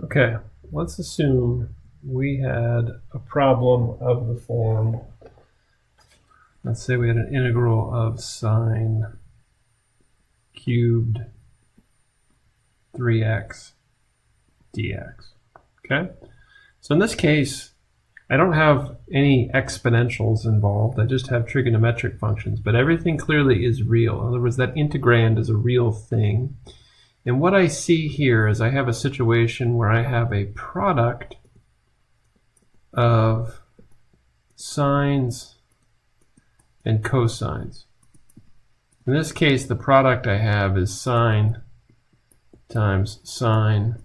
Okay, let's assume we had a problem of the form. Let's say we had an integral of sine cubed 3x dx. Okay, so in this case, I don't have any exponentials involved. I just have trigonometric functions, but everything clearly is real. In other words, that integrand is a real thing. And what I see here is I have a situation where I have a product of sines and cosines. In this case, the product I have is sine times sine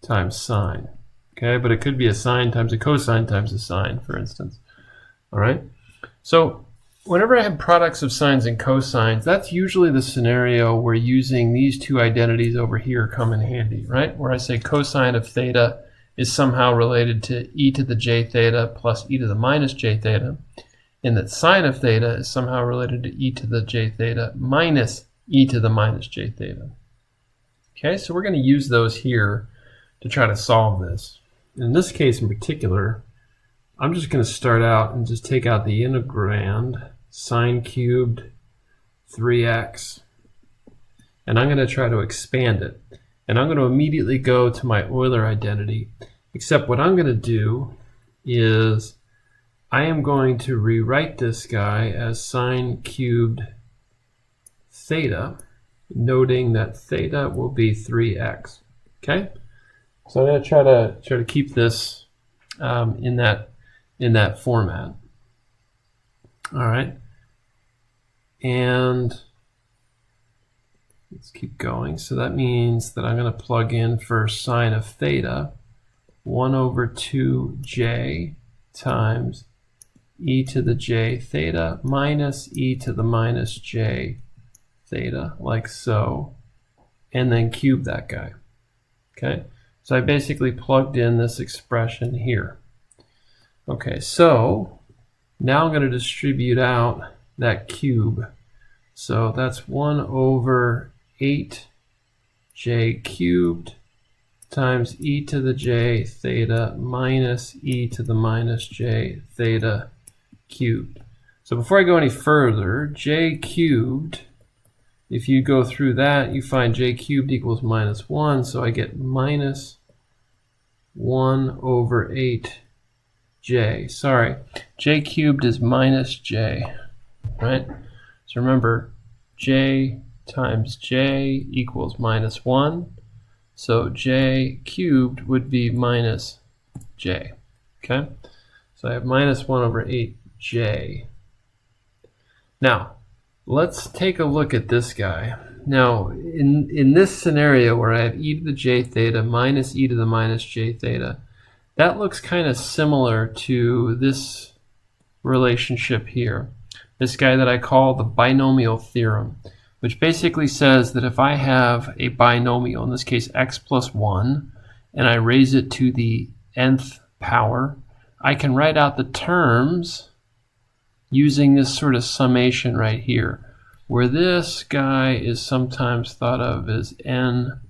times sine. Okay, but it could be a sine times a cosine times a sine, for instance. All right, so whenever I have products of sines and cosines, that's usually the scenario where using these two identities over here come in handy, right? Where I say cosine of theta is somehow related to e to the j theta plus e to the minus j theta, and that sine of theta is somehow related to e to the j theta minus e to the minus j theta. Okay, so we're going to use those here to try to solve this. In this case in particular, I'm just going to start out and just take out the integrand sine cubed 3x, and I'm going to try to expand it. And I'm going to immediately go to my Euler identity, except what I'm going to do is I am going to rewrite this guy as sine cubed theta, noting that theta will be 3x. Okay, so I'm going to try to keep this in that format. All right, and let's keep going. So that means that I'm going to plug in for sine of theta 1 over 2j times e to the j theta minus e to the minus j theta, like so, and then cube that guy. Okay, so I basically plugged in this expression here. Okay, so now I'm going to distribute out that cube. So that's 1 over 8j cubed times e to the j theta minus e to the minus j theta cubed. So before I go any further, j cubed, if you go through that, you find j cubed equals minus 1, so I get minus 1 over 8j. Sorry, j cubed is minus j, right? So remember, j times j equals minus 1, so j cubed would be minus j, okay? So I have minus 1 over 8j. Now, let's take a look at this guy. Now, in this scenario where I have e to the j theta minus e to the minus j theta, that looks kind of similar to this relationship here. This guy that I call the binomial theorem, which basically says that if I have a binomial, in this case x plus 1, and I raise it to the nth power, I can write out the terms using this sort of summation right here, where this guy is sometimes thought of as n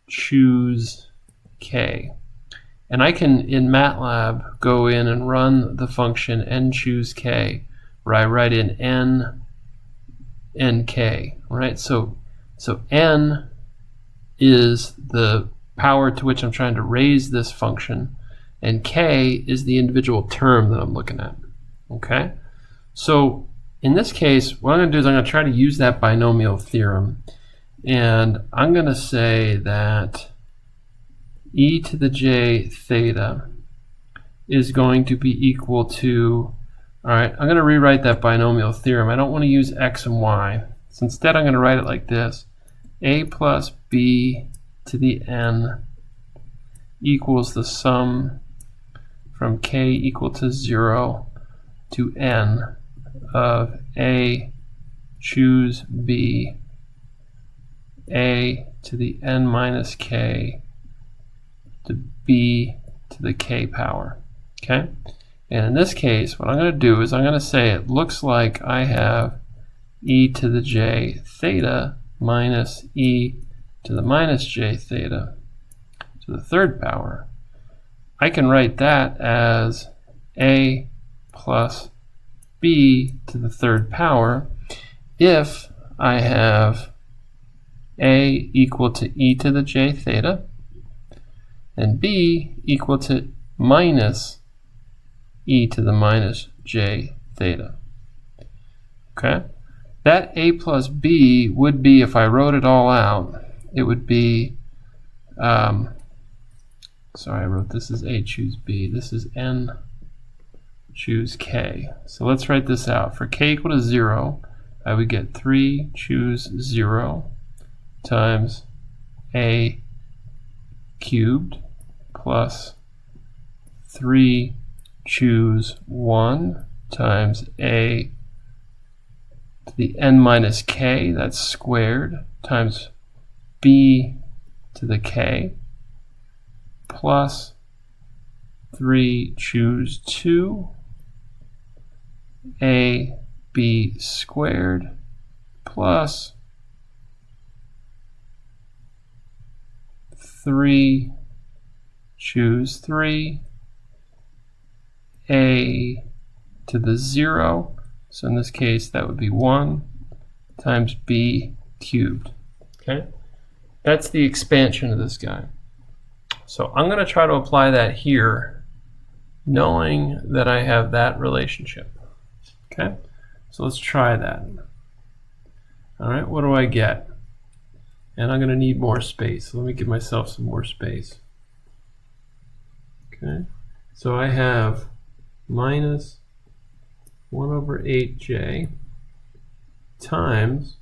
choose k. And I can, in MATLAB, go in and run the function n choose k, where I write in nk, right? So n is the power to which I'm trying to raise this function, and k is the individual term that I'm looking at, okay? So in this case, what I'm going to do is I'm going to try to use that binomial theorem, and I'm going to say that e to the j theta is going to be equal to, all right, I'm going to rewrite that binomial theorem. I don't want to use x and y. So instead I'm going to write it like this: a plus b to the n equals the sum from k equal to 0 to n of a choose b, a to the n minus k to b to the k power. Okay? And in this case, what I'm going to do is I'm going to say it looks like I have e to the j theta minus e to the minus j theta. to the third power, I can write that as a plus b to the third power if I have a equal to e to the j theta and b equal to minus e to the minus j theta. Okay? That a plus b would be, if I wrote it all out, it would be, sorry, I wrote this as a choose b. This is n choose k. So let's write this out. For k equal to 0, I would get 3 choose 0 times a cubed plus 3 choose 1 times a to the n minus k, that's squared, times b to the k, plus 3 choose 2 a b squared plus 3 choose 3 a to the 0. So in this case, that would be 1 times b cubed. Okay? That's the expansion of this guy. So I'm going to try to apply that here, knowing that I have that relationship. Okay? So let's try that. All right, what do I get? And I'm going to need more space. So let me give myself some more space. Okay? So I have minus 1 over 8j times,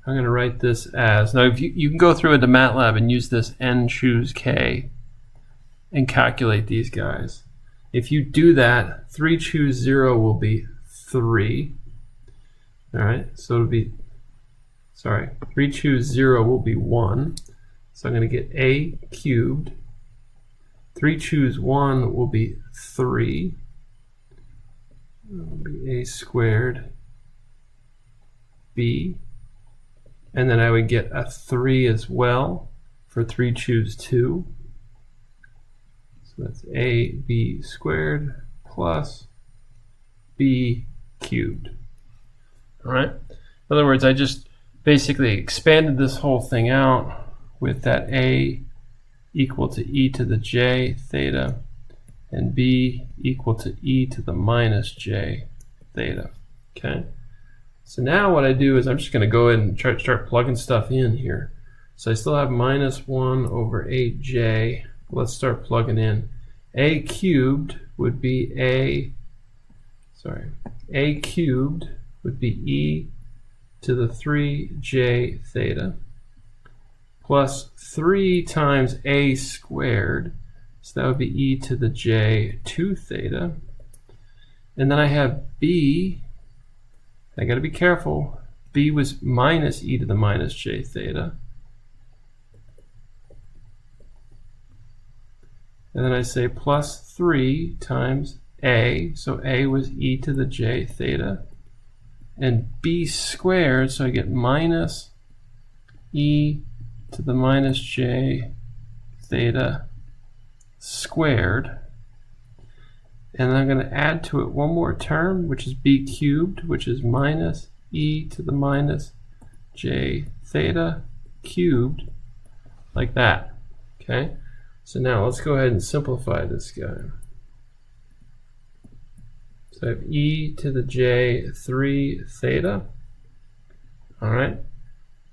I'm going to write this as, now if you can go through into MATLAB and use this n choose k and calculate these guys. If you do that, 3 choose 0 will be 3. All right, so it'll be, sorry, 3 choose 0 will be 1. So I'm going to get a cubed. 3 choose 1 will be 3. It will be a squared b. And then I would get a 3 as well for 3 choose 2. So that's ab squared plus b cubed. All right. In other words, I just basically expanded this whole thing out with that a equal to e to the j theta and b equal to e to the minus j theta. Okay. So now what I do is I'm just going to go ahead and start plugging stuff in here. So I still have minus 1 over 8j. Let's start plugging in. A cubed would be a cubed would be e to the 3j theta plus 3 times a squared. So that would be e to the j 2 theta. And then I have b. I got to be careful. B was minus e to the minus j theta. And then I say plus 3 times a. So a was e to the j theta. And b squared, so I get minus e to the minus j theta squared. And then I'm going to add to it one more term, which is b cubed, which is minus e to the minus j theta cubed, like that. Okay? So now let's go ahead and simplify this guy. So I have e to the j 3 theta. All right.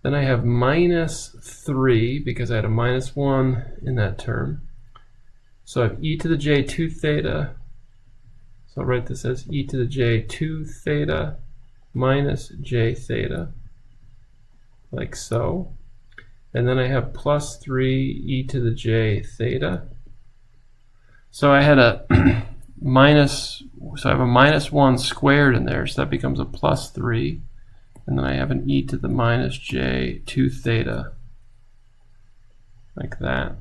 Then I have minus 3, because I had a minus 1 in that term. So I have e to the j 2 theta. So I'll write this as e to the j 2 theta minus j theta, like so. And then I have plus 3 e to the j theta. So I had a so I have a minus 1 squared in there, so that becomes a plus 3. And then I have an e to the minus j 2 theta, like that.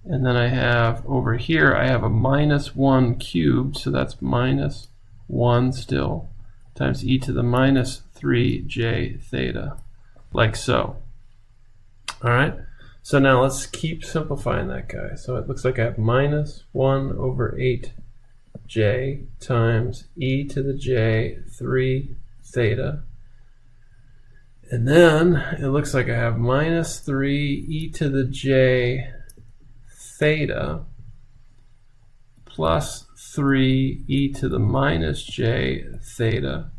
And then I have over here, I have a minus 1 cubed, so that's minus 1 still, times e to the minus 3j theta, like so. All right, So now let's keep simplifying that guy. So it looks like I have minus 1 over 8j times e to the j 3 theta. And then it looks like I have minus 3 e to the j theta plus 3 e to the minus j theta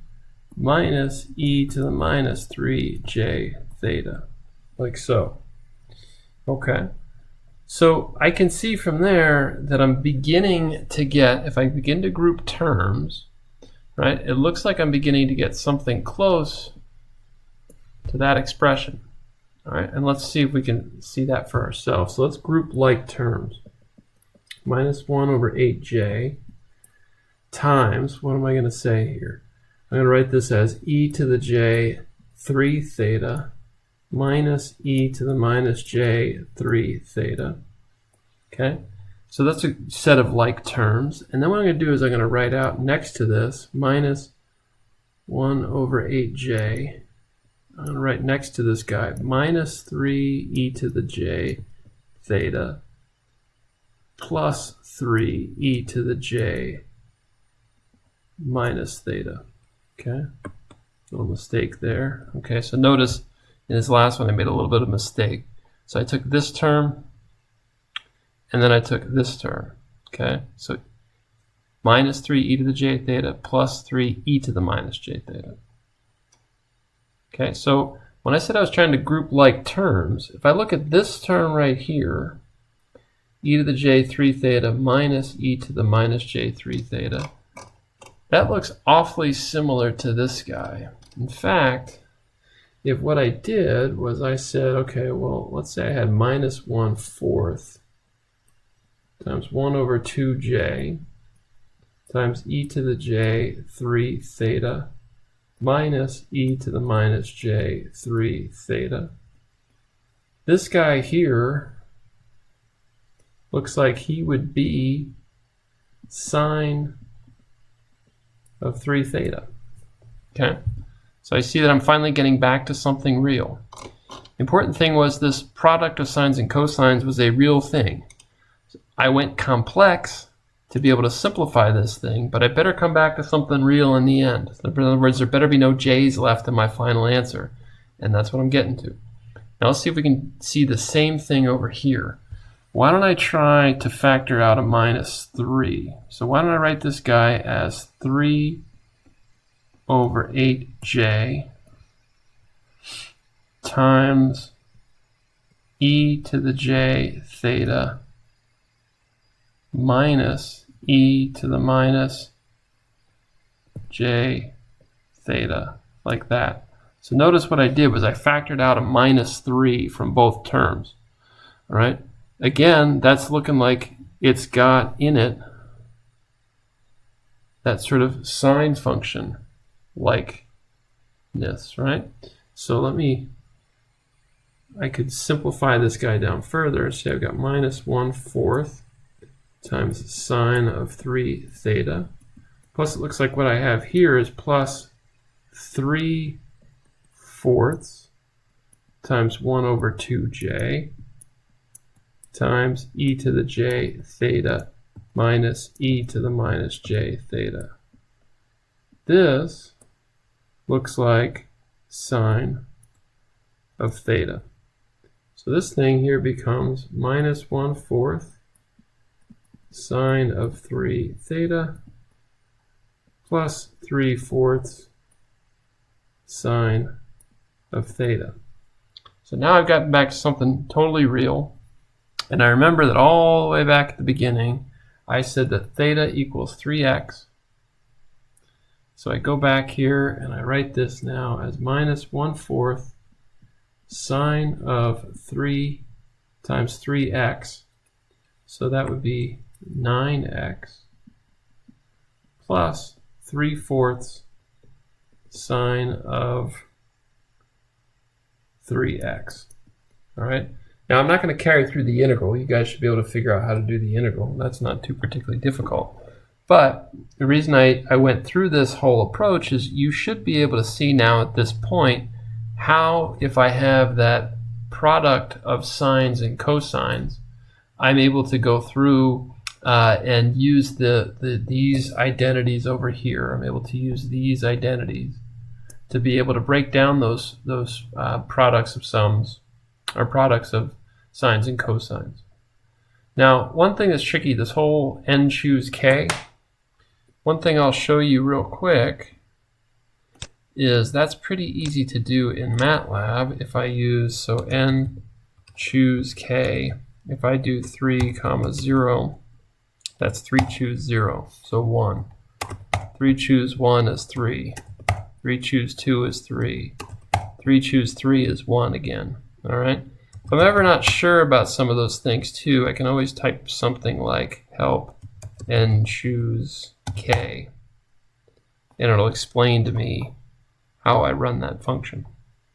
minus e to the minus 3j theta, like so. Okay, so I can see from there that I'm beginning to get, if I begin to group terms, right, it looks like I'm beginning to get something close to that expression. All right, and let's see if we can see that for ourselves. So let's group like terms. Minus 1 over 8j times, what am I going to say here? I'm going to write this as e to the j 3 theta minus e to the minus j 3 theta. Okay, so that's a set of like terms. And then what I'm going to do is I'm going to write out next to this minus 1 over 8j. I'm going to write next to this guy minus 3 e to the j theta plus 3 e to the j minus theta. Okay, little mistake there. Okay, so notice in this last one I made a little bit of mistake. So I took this term and then I took this term. Okay, so minus 3 e to the j theta plus 3 e to the minus j theta. Okay, so when I said I was trying to group like terms, if I look at this term right here, e to the j 3 theta minus e to the minus j 3 theta, that looks awfully similar to this guy. In fact, if what I did was I said, okay, well, let's say I had minus 1/4 times 1 over 2j times e to the j 3 theta minus e to the minus j 3 theta. This guy here looks like he would be sine of 3 theta. Okay, so I see that I'm finally getting back to something real. The important thing was this product of sines and cosines was a real thing. I went complex to be able to simplify this thing, but I better come back to something real in the end. In other words, there better be no j's left in my final answer, and that's what I'm getting to. Now let's see if we can see the same thing over here. Why don't I try to factor out a minus 3? So why don't I write this guy as 3 over 8j times e to the j theta minus e to the minus j theta, like that. So notice what I did was I factored out a minus 3 from both terms. All right. Again, that's looking like it's got in it that sort of sine function likeness, right? So I could simplify this guy down further and say I've got minus 1/4 times sine of 3 theta. Plus it looks like what I have here is plus 3/4 times 1 over 2j times e to the j theta minus e to the minus j theta. This looks like sine of theta. So this thing here becomes minus 1/4 sine of 3 theta plus 3/4 sine of theta. So now I've gotten back to something totally real. And I remember that all the way back at the beginning, I said that theta equals 3x. So I go back here and I write this now as minus 1/4 sine of 3 times 3x. So that would be 9x plus 3/4 sine of 3x. All right. Now I'm not going to carry through the integral. You guys should be able to figure out how to do the integral. That's not too particularly difficult. But the reason I went through this whole approach is you should be able to see now at this point how, if I have that product of sines and cosines, I'm able to go through and use these identities over here. I'm able to use these identities to be able to break down those products of sums, or products of sines and cosines. Now, one thing that's tricky, this whole n choose k, one thing I'll show you real quick is that's pretty easy to do in MATLAB. If I use, so n choose k, if I do 3 comma 0, that's 3 choose 0, so 1. 3 choose 1 is 3. 3 choose 2 is 3. 3 choose 3 is 1 again. All right. If I'm ever not sure about some of those things too, I can always type something like help n choose k, and it'll explain to me how I run that function.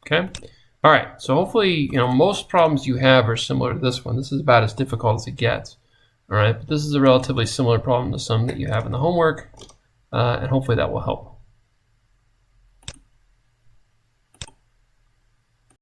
Okay. All right. So hopefully, most problems you have are similar to this one. This is about as difficult as it gets. All right. But this is a relatively similar problem to some that you have in the homework, and hopefully that will help.